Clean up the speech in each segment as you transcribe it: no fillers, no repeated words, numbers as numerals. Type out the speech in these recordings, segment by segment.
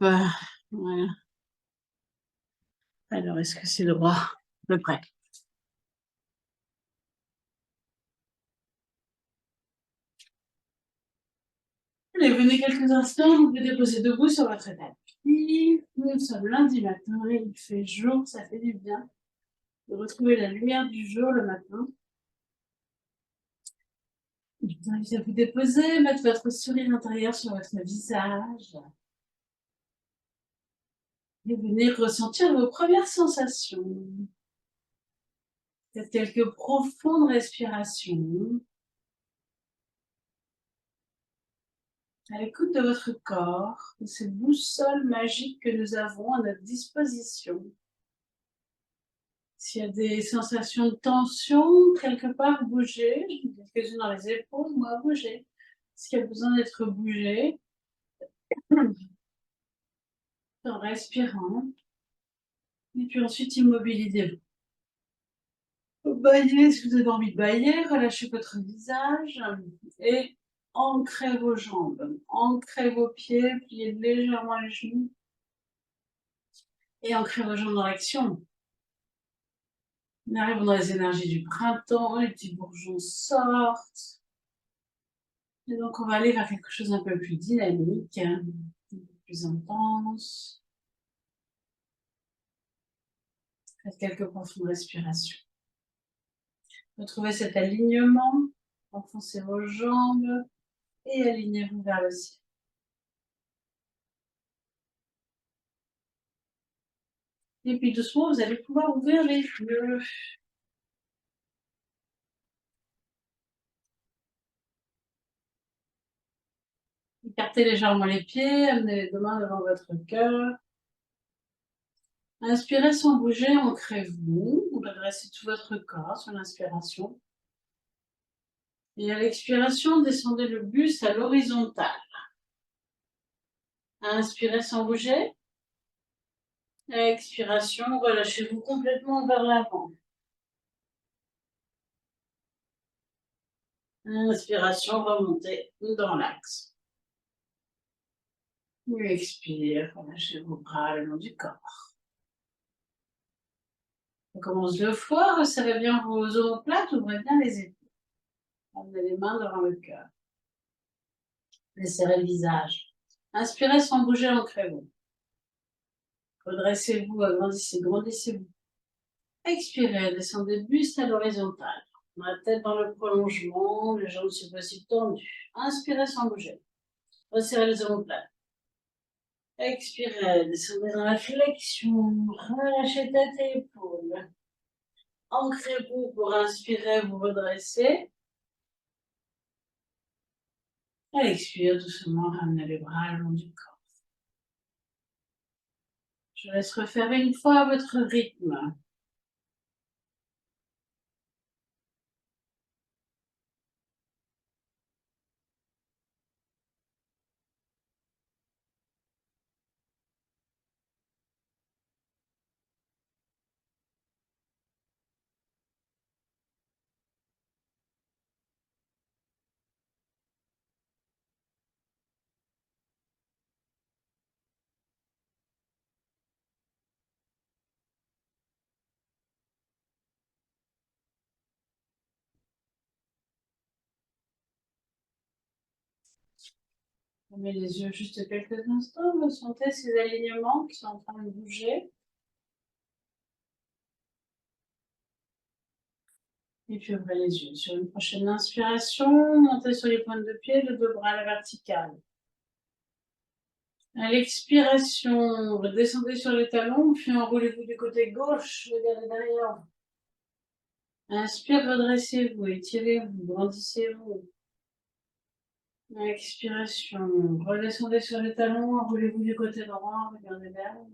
Voilà. Alors, est-ce que c'est droit? À peu près. Allez, venez quelques instants, vous pouvez déposer debout sur votre tapis. Nous sommes lundi matin, il fait jour, ça fait du bien de retrouver la lumière du jour le matin. Je vous invite à vous déposer, mettre votre sourire intérieur sur votre visage et venir ressentir vos premières sensations. Faites quelques profondes respirations à l'écoute de votre corps, de cette boussole magique que nous avons à notre disposition. S'il y a des sensations de tension, quelque part, bougez. Quelques-unes dans les épaules, moi, bougez. S'il y a besoin d'être bougé, en respirant. Et puis ensuite, immobilisez-vous. Baillez si vous avez envie de bailler, relâchez votre visage et ancrez vos jambes, ancrez vos pieds, pliez légèrement les genoux et ancrez vos jambes dans l'action. On arrive dans les énergies du printemps, les petits bourgeons sortent. Et donc, on va aller vers quelque chose un peu plus dynamique, un peu plus intense. Faites quelques profondes respirations. Retrouvez cet alignement, enfoncez vos jambes et alignez-vous vers le ciel. Et puis doucement, vous allez pouvoir ouvrir les yeux. Écartez légèrement les pieds, amenez les deux mains devant votre cœur. Inspirez sans bouger, ancrez-vous. Vous redressez tout votre corps sur l'inspiration. Et à l'expiration, descendez le buste à l'horizontale. Inspirez sans bouger. À expiration, relâchez-vous complètement vers l'avant. Inspiration, remontez dans l'axe. Expire, relâchez vos bras le long du corps. On commence 2 fois, resserrez bien vos omoplates, ouvrez bien les épaules. Amenez les mains devant le cœur. Desserrez le visage. Inspirez sans bouger, ancrez-vous. Redressez-vous, agrandissez, grandissez-vous. Expirez, descendez le buste à l'horizontale. La tête dans le prolongement, les jambes si possible tendues. Inspirez sans bouger. Resserrez les omoplates. Expirez, descendez dans la flexion. Relâchez tête et épaules. Ancrez-vous pour inspirer, vous redressez. Et expire doucement, ramenez les bras le long du corps. Je laisse refaire une fois à votre rythme. Fermez les yeux juste quelques instants, vous sentez ces alignements qui sont en train de bouger. Et puis ouvrez les yeux. Sur une prochaine inspiration, montez sur les pointes de pied, le deux bras à la verticale. À l'expiration, redescendez sur les talons, puis enroulez-vous du côté gauche, regardez derrière. Inspire, redressez-vous, étirez-vous, grandissez-vous. À l'expiration, redescendez sur les talons, enroulez-vous du côté droit, regardez derrière.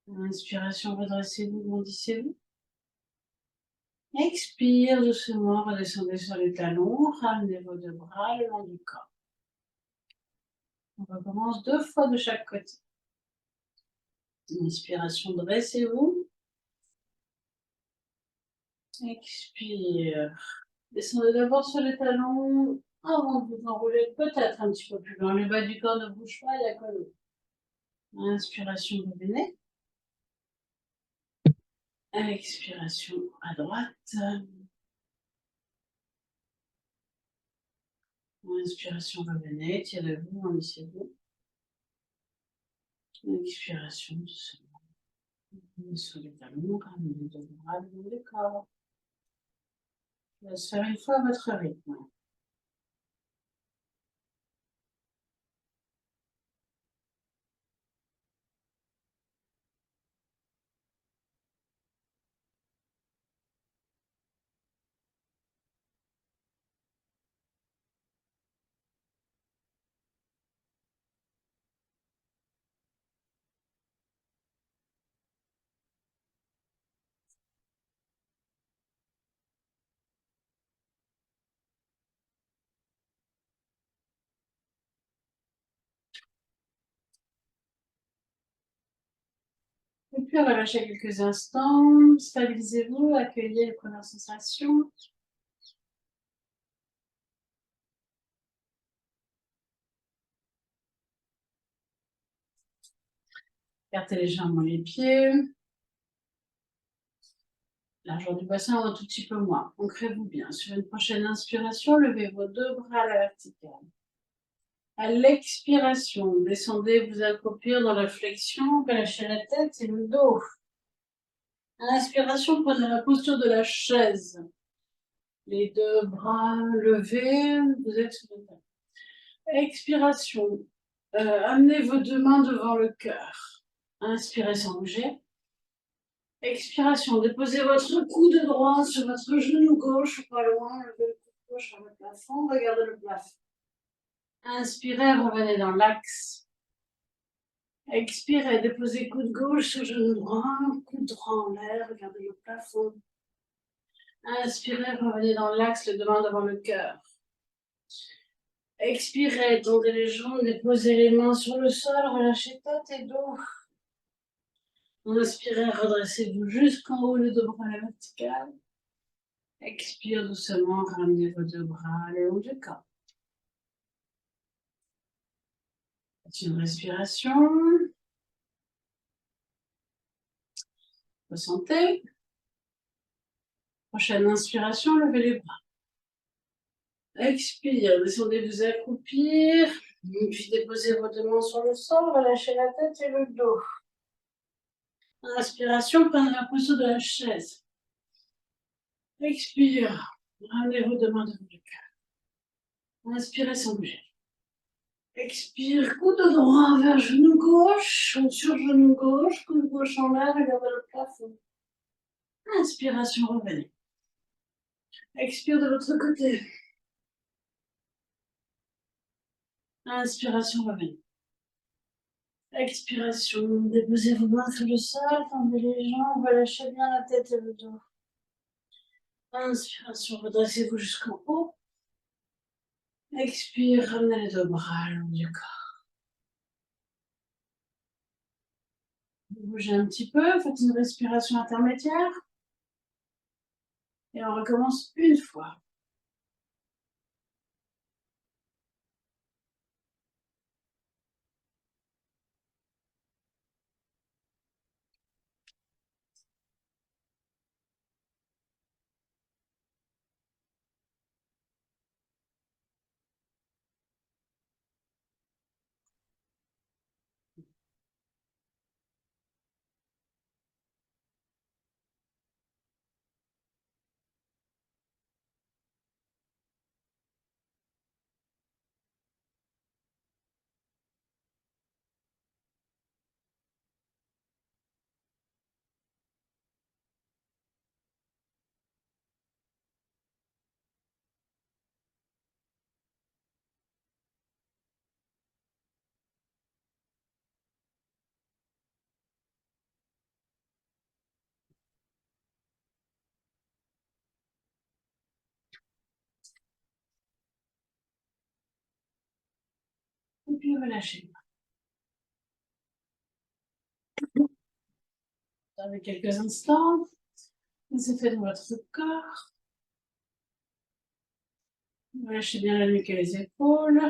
Inspiration, redressez-vous, grandissez-vous. Expire doucement, redescendez sur les talons, ramenez vos deux bras le long du corps. On recommence 2 fois de chaque côté. Inspiration, dressez-vous. Expire. Descendez d'abord sur les talons avant de vous enrouler peut-être un petit peu plus loin. Le bas du corps ne bouge pas, il y a que l'eau. Inspiration, revenez. Expiration à droite. Inspiration, revenez. Tirez-vous, endurcez-vous. Expiration, doucement. Sur les talons, ramenez les deux bras le long du corps. Laisse faire une fois à votre rythme. Et puis, on va lâcher quelques instants. Stabilisez-vous, accueillez les premières sensations. Écartez légèrement les pieds. Largeur du bassin un tout petit peu moins. Ancrez-vous bien. Sur une prochaine inspiration, levez vos deux bras à la verticale. À l'expiration, descendez vous accroupir dans la flexion, relâchez la tête et le dos. À l'inspiration, prenez la posture de la chaise. Les deux bras levés, vous êtes sur le tapis. Expiration, amenez vos deux mains devant le cœur. Inspirez sans bouger. Expiration, déposez votre coude droit sur votre genou gauche, pas loin, levez le coude gauche vers le plafond, regardez le plafond. Inspirez, revenez dans l'axe. Expirez, déposez coude gauche sur genou droit, coude droit en l'air, regardez le plafond. Inspirez, revenez dans l'axe, les deux mains devant le cœur. Expirez, tendez les jambes, déposez les mains sur le sol, relâchez tête et dos. Inspirez, redressez-vous jusqu'en haut, les deux bras à la verticale. Expire doucement, ramenez vos deux bras le long du corps. Faites une respiration. Ressentez. Prochaine inspiration, levez les bras. Expire, descendez vous accroupir. Puis déposez vos deux mains sur le sol, relâchez la tête et le dos. Inspiration, prenez la position de la chaise. Expire, ramenez vos deux mains devant le cœur. Inspirez sans bouger. Expire, coude droit vers genou gauche, sur genou gauche, coude gauche en l'air, regardez le plafond. Inspiration, revenez. Expire de l'autre côté. Inspiration, revenez. Expiration, déposez vos mains sur le sol, tendez les jambes, relâchez bien la tête et le dos. Inspiration, redressez-vous jusqu'en haut. Expire, ramenez les deux bras le long du corps. Bougez un petit peu, faites une respiration intermédiaire. Et on recommence une fois. Et puis relâchez. Avec quelques instants, laissez faire dans votre corps. Relâchez bien la nuque et les épaules.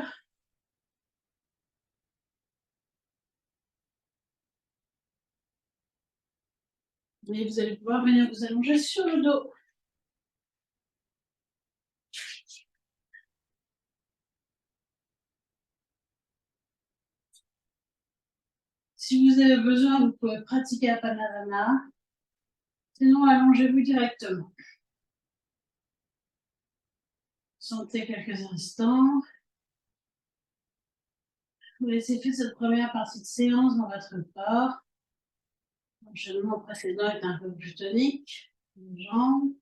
Et vous allez pouvoir venir vous allonger sur le dos. Si vous avez besoin, vous pouvez pratiquer à Panavana. Sinon, allongez-vous directement. Sentez quelques instants. Vous laissez faire cette première partie de séance dans votre corps. L'enchaînement précédent est un peu plus tonique. Les jambes.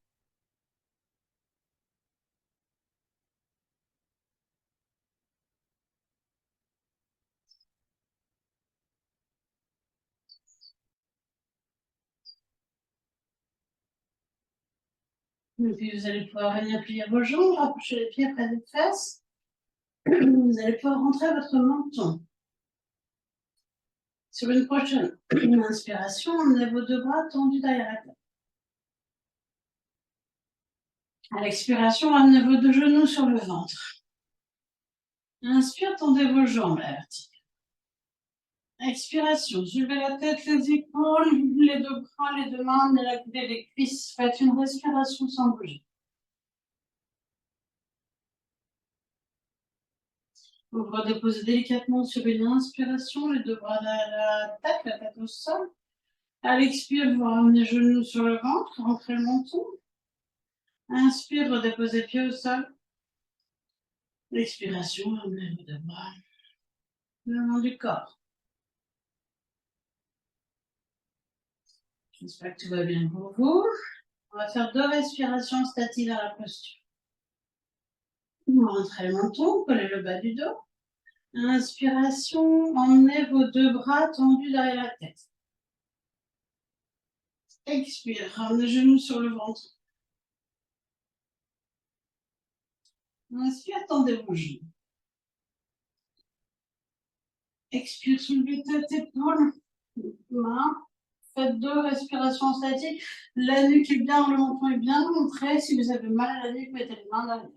Et puis vous allez pouvoir venir plier vos jambes, rapprocher les pieds près des fesses. Vous allez pouvoir rentrer votre menton. Sur une prochaine inspiration, emmenez vos deux bras tendus derrière la tête. À l'expiration, amenez vos deux genoux sur le ventre. Inspire, tendez vos jambes à la verticale. Expiration, soulevez la tête, les épaules, les deux bras, les deux mains, les cuisses. Faites une respiration sans bouger. Vous redéposez délicatement sur une inspiration, les deux bras à la tête au sol. À l'expire, vous ramenez les genoux sur le ventre, rentrez le menton. Inspire, redéposez pied au sol. L'expiration, ramenez vos deux bras le long du corps. J'espère que tout va bien pour vous. On va faire 2 respirations statiques dans la posture. Vous rentrez le menton, collez le bas du dos. Inspiration, emmenez vos deux bras tendus derrière la tête. Expire, ramenez les genoux sur le ventre. Inspire, tendez vos genoux. Expire, soulevez tête, épaules, main. Faites 2 respirations statiques. La nuque est bien, le menton est bien montré. Si vous avez mal à la nuque, mettez les mains derrière.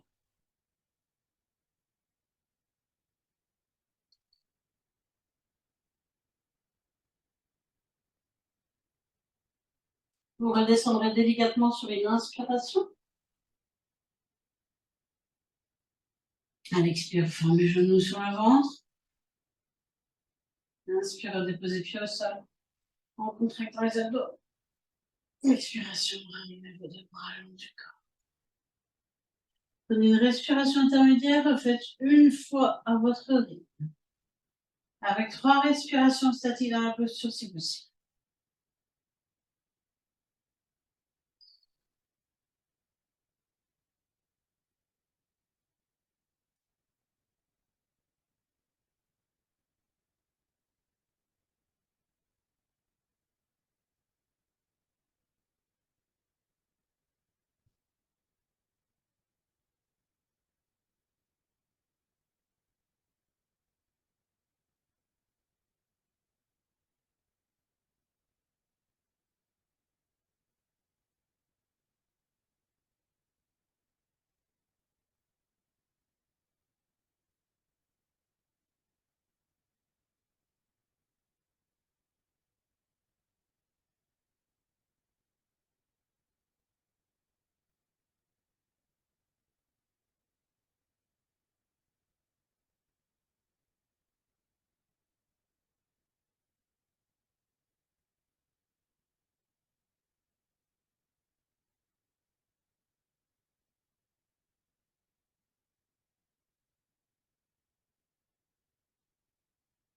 Vous redescendrez délicatement sur une inspiration. À l'expire, fermez les genoux sur le ventre. Inspire, déposez pied au sol en contractant les abdos. Expiration, ramenez vos deux bras le long du corps. Prenez une respiration intermédiaire, faites une fois à votre rythme. Avec 3 respirations statiques dans la posture si possible.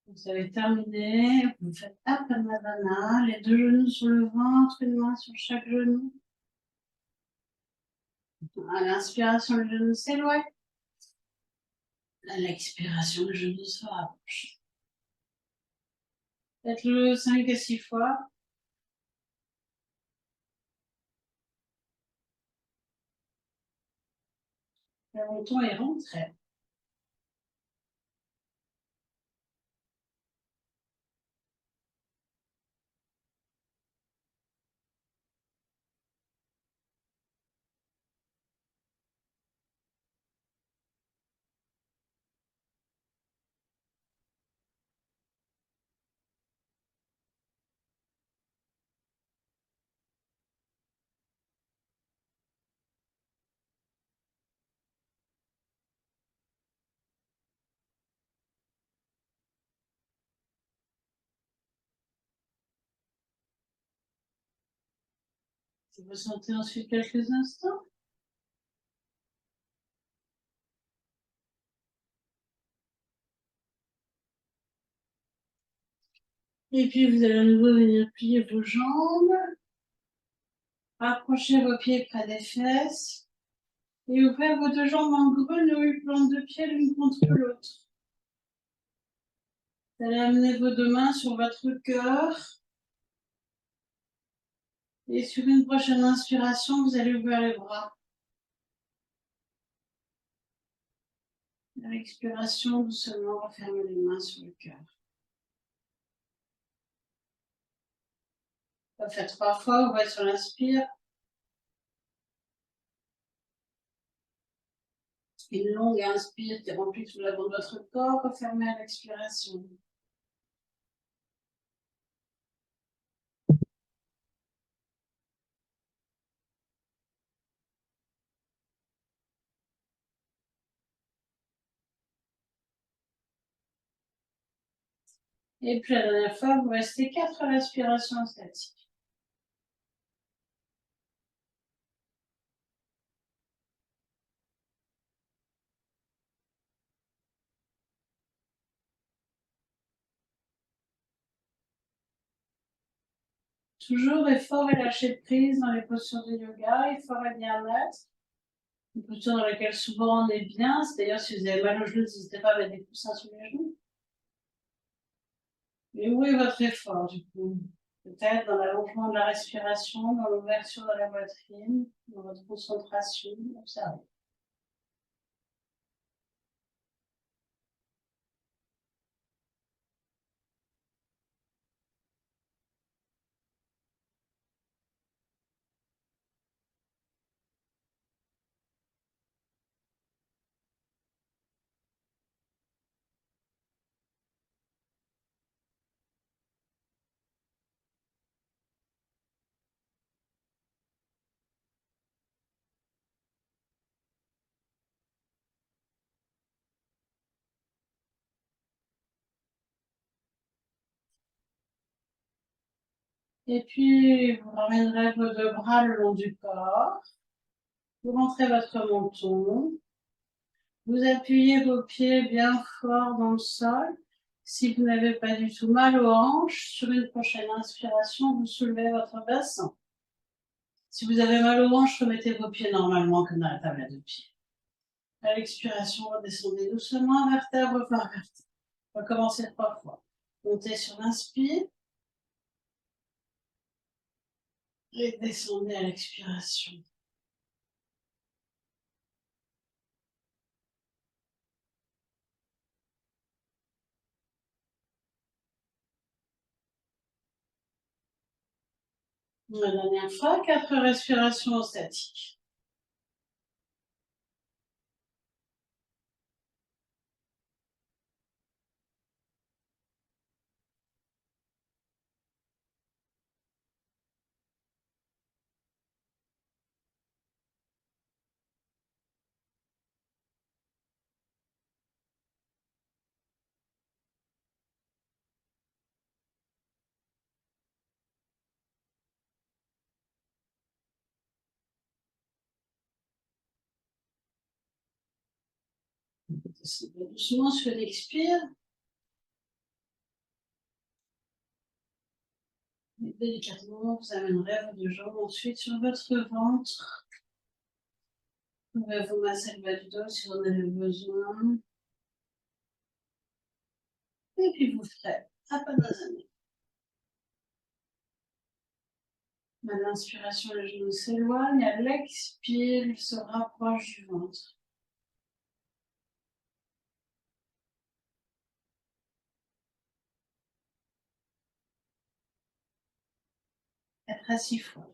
Vous avez terminé, vous faites Apanavana, les 2 genoux sur le ventre, une main sur chaque genou. À l'inspiration, le genou s'éloigne. À l'expiration, le genou se rapproche. Faites-le 5 à 6 fois. Le menton est rentré. Vous sentez ensuite quelques instants. Et puis vous allez à nouveau venir plier vos jambes. Rapprochez vos pieds près des fesses. Et ouvrez vos deux jambes en grenouille, plante de pied l'une contre l'autre. Vous allez amener vos deux mains sur votre cœur. Et sur une prochaine inspiration, vous allez ouvrir les bras. À l'expiration, doucement, refermez les mains sur le cœur. On va faire 3 fois, ouvrez sur l'inspire. Une longue inspire qui remplit tout l'avant de votre corps, refermez à l'expiration. Et puis la dernière fois, vous restez 4 respirations statiques. Toujours effort et lâcher prise dans les postures de yoga, effort et bien-être. Une posture dans laquelle souvent on est bien, c'est-à-dire si vous avez mal aux genoux, n'hésitez pas à mettre des coussins sous les genoux. Et où est votre effort du coup? Peut-être dans l'allongement de la respiration, dans l'ouverture de la poitrine, dans votre concentration, observez. Et puis, vous ramènerez vos deux bras le long du corps. Vous rentrez votre menton. Vous appuyez vos pieds bien fort dans le sol. Si vous n'avez pas du tout mal aux hanches, sur une prochaine inspiration, vous soulevez votre bassin. Si vous avez mal aux hanches, remettez vos pieds normalement comme dans la table à deux pieds. À l'expiration, redescendez doucement, vertèbre par vertèbre. On va commencer 3 fois. Montez sur l'inspire et descendez à l'expiration. La dernière fois, 4 respirations statiques. Descendez doucement sur l'expire. Et délicatement, vous amènerez vos deux jambes ensuite sur votre ventre. Vous pouvez vous masser le bas du dos si vous en avez besoin. Et puis vous ferez Apanasana. À l'inspiration, le genou s'éloigne. À l'expire, il se rapproche du ventre. 4 à 6 fois.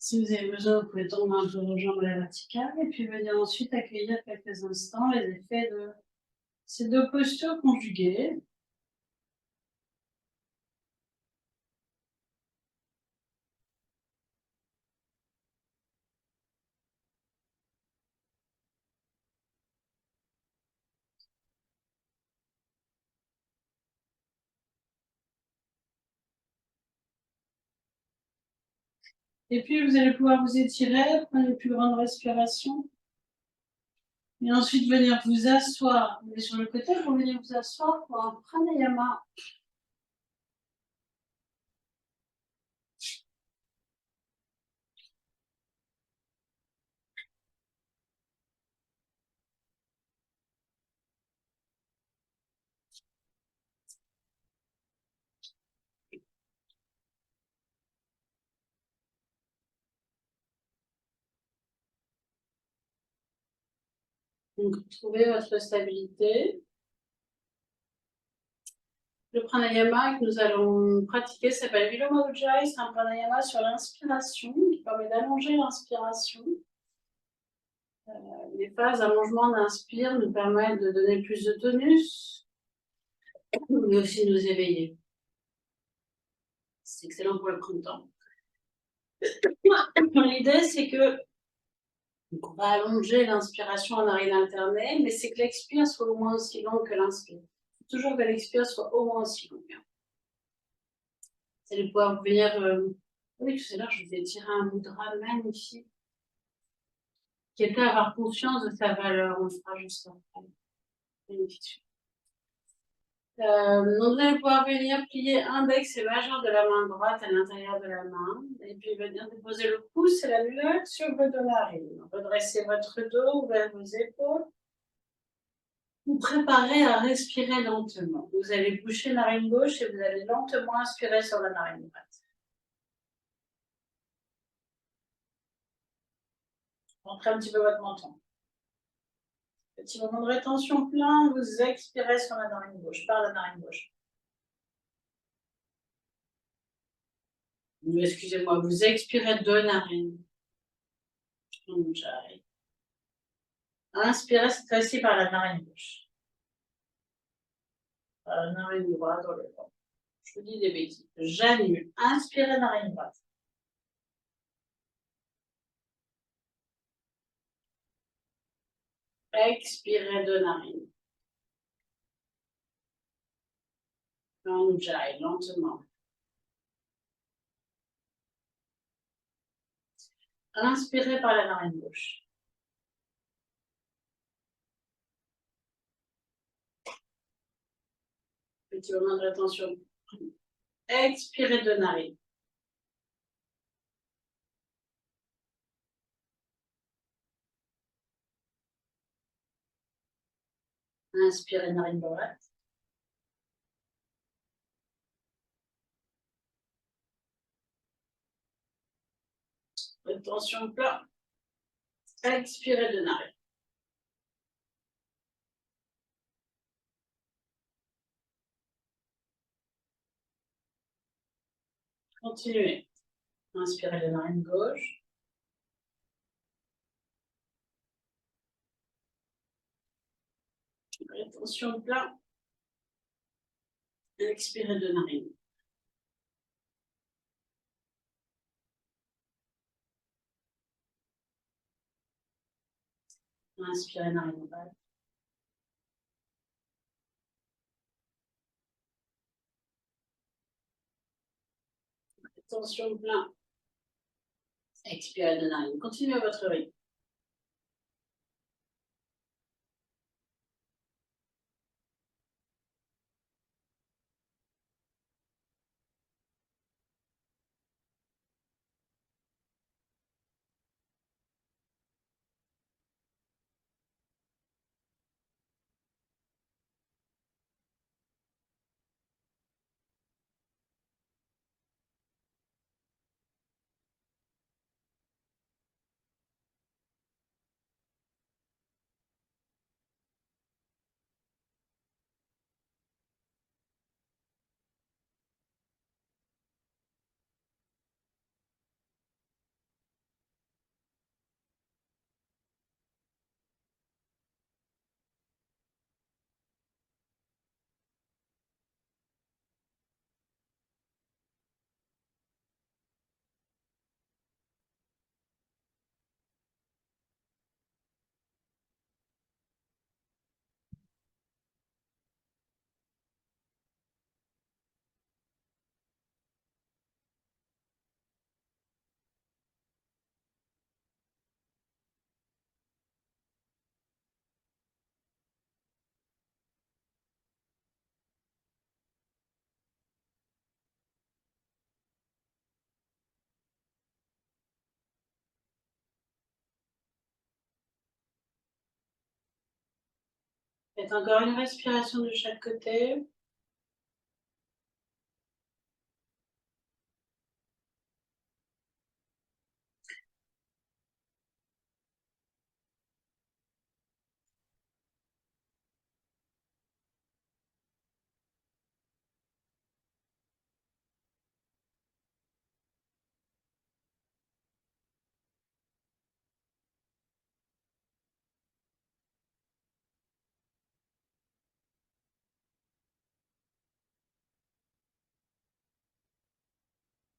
Si vous avez besoin, vous pouvez tendre un peu vos jambes à la verticale et puis venir ensuite accueillir quelques instants les effets de ces deux postures conjuguées. Et puis, vous allez pouvoir vous étirer, prendre une plus grande respiration. Et ensuite, venir vous asseoir. Vous êtes sur le côté pour venir vous asseoir pour un pranayama. Donc, trouvez votre stabilité. Le pranayama que nous allons pratiquer s'appelle Viloma Ujjayi. C'est un pranayama sur l'inspiration qui permet d'allonger l'inspiration. Les phases d'allongement d'inspire nous permettent de donner plus de tonus, mais aussi de nous éveiller. C'est excellent pour le printemps. L'idée, c'est que on va allonger l'inspiration en narine alternée, mais c'est que l'expire soit au moins aussi longue que l'inspire. Il faut toujours que l'expire soit au moins aussi longue. Vous allez pouvoir venir... Oui, tout à l'heure, je vous ai tiré un mudra magnifique. Quelqu'un avoir conscience de sa valeur, on le fera juste après. Magnifique. Donc, vous allez pouvoir venir plier index et majeur de la main droite à l'intérieur de la main. Et puis, venir déposer le pouce et la nuque sur vos deux narines. Redressez votre dos vers vos épaules. Vous préparez à respirer lentement. Vous allez boucher la narine gauche et vous allez lentement inspirer sur la narine droite. Rentrez un petit peu votre menton. Petit moment de rétention plein, vous expirez sur la narine gauche, par la narine gauche. Excusez-moi, vous expirez deux narines. J'arrive. Inspirez cette fois-ci par la narine gauche. Par la narine droite dans le ventre. Je vous dis des bêtises. J'annule. Inspirez narine droite. Expirez deux narines. Ujjayi, lentement. Inspirez par la narine gauche. Petit moment de rétention. Expirez de narine. Inspirez narine droite. Rétention plat. Expirez de narine. Continuez. Inspirez de narine gauche. Rétention plat. Expirez de narine. Inspirez narine droite. Rétention plat. Expirez de narine. Continuez à votre rythme. Faites encore une respiration de chaque côté.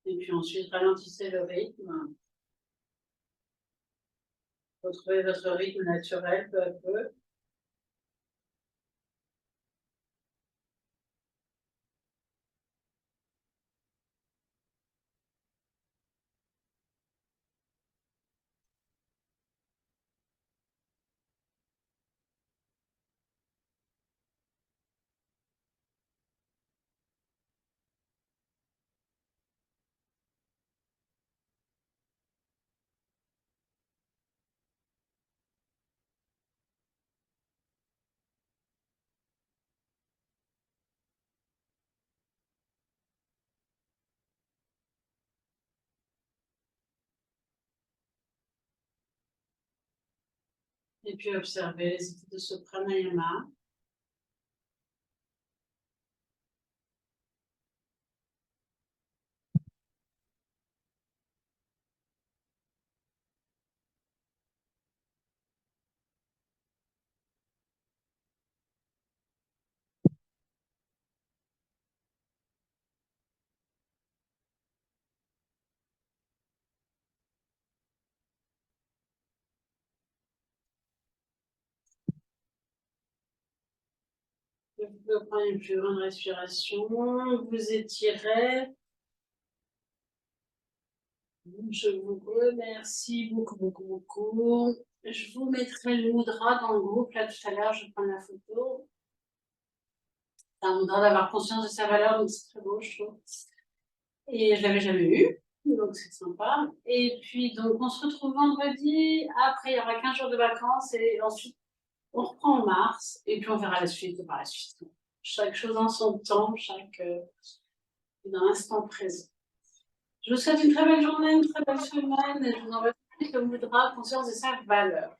Et puis ensuite, ralentissez le rythme. Retrouvez votre rythme naturel peu à peu. Et puis observez les états de ce pranayama. Vous pouvez prendre une plus grande respiration. Vous étirez. Je vous remercie beaucoup, beaucoup, beaucoup. Je vous mettrai le mudra dans le groupe là tout à l'heure. Je prends la photo. C'est un mudra d'avoir conscience de sa valeur, donc c'est très beau, je trouve. Et je l'avais jamais eu, donc c'est sympa. Et puis, donc, on se retrouve vendredi. Après, il y aura 15 jours de vacances et ensuite, on reprend en mars. Et puis, on verra la suite par la suite. Chaque chose en son temps, chaque dans l'instant présent. Je vous souhaite une très belle journée, une très belle semaine et je vous envoie le mudra conscience de sa valeur.